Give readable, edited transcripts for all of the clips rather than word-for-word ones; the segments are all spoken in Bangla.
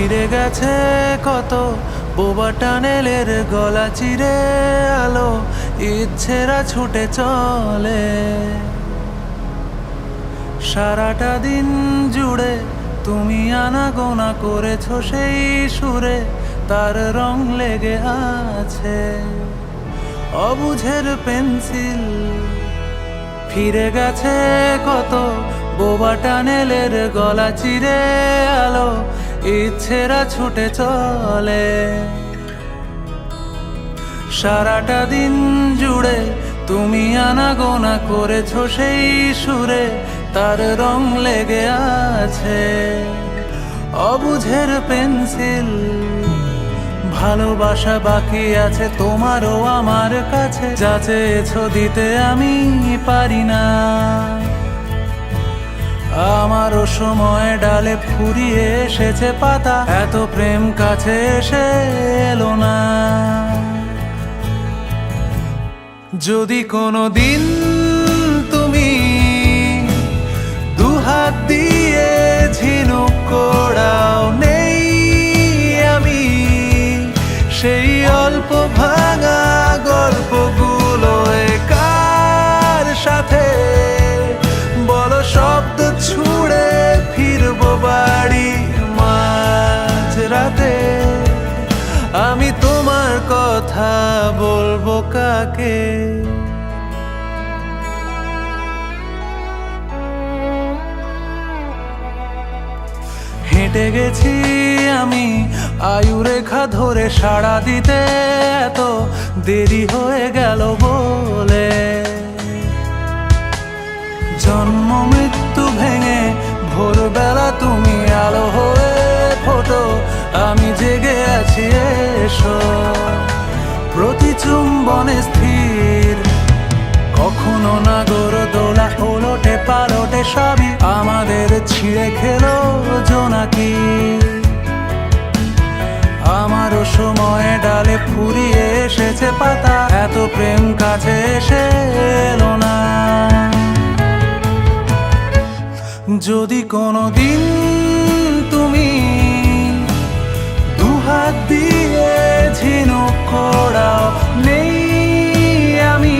ফিরে গেছে কত বোবা টানেলের গলা চিরে আলো ইচ্ছেরা ছুটে চলে। সারাটা দিন জুড়ে তুমি আনাগোনা করেছো সেই সুরে, তার রং লেগে আছে অবুঝের পেন্সিল। ফিরে গেছে কত বোবা টানেলের গলা চিরে আলো ইচ্ছেরা ছুটে চলে। সারাটা দিন জুড়ে তুমি আনাগোনা করেছো সেই সুরে, তার রং লেগে আছে অবুঝের পেন্সিল। ভালোবাসা বাকি আছে তোমারও আমার কাছে, যা চেয়েছো দিতে আমি পারি না। আমারও সময় ডালে ফুরিয়ে এসেছে পাতা, এত প্রেম কাছে এসে এলো না। যদি কোনো দিন তুমি দুহাত দিয়ে ঝিনুক কোড়াও, নেই আমি সেই অল্প ভাঙা গল্পগুলো কার সাথে বলো শব্দ ছুড়ে ফিরবো বাড়ি মাঝ রাতে। আমি তোমার কথা বলবো কাকে? হেঁটে গেছি আমি আয়ুরেখা ধরে, সাড়া দিতে এত দেরি হয়ে গেল বলে। জন্ম মৃত্যু ভেঙে ভোরবেলা তুমি আলো হয়ে ফোটো, আমি জেগে আছি এসো। প্রতি চুম্বনে স্থির, কখনো না গড়দোলা ওলটে পালটে সবই আমাদের ছিঁড়ে খেলো জোনাকি। আমারও সময় ডালে ফুরিয়ে এসেছে পাতা, এত প্রেম কাছে এসে এলো না। যদি কোনো দিন তুমি দুহাত দিয়ে ঝিনুক কোড়াও, নেই আমি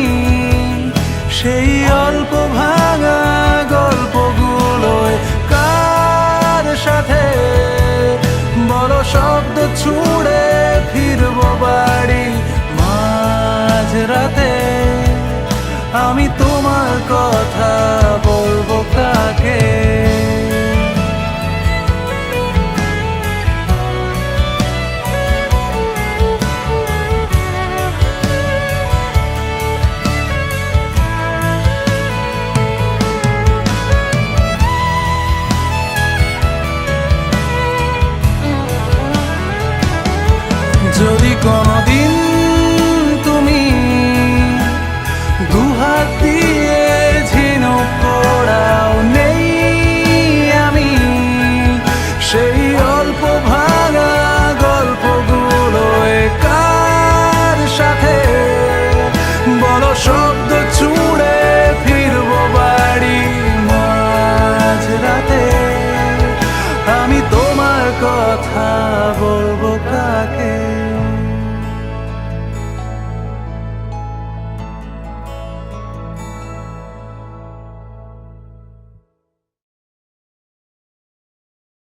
সেই অল্প ভাঙা গল্পগুলো কার সাথে বলো শব্দ ছুড়ে ফিরবো বাড়ি মাঝ রাতে। আমি তোমার কথা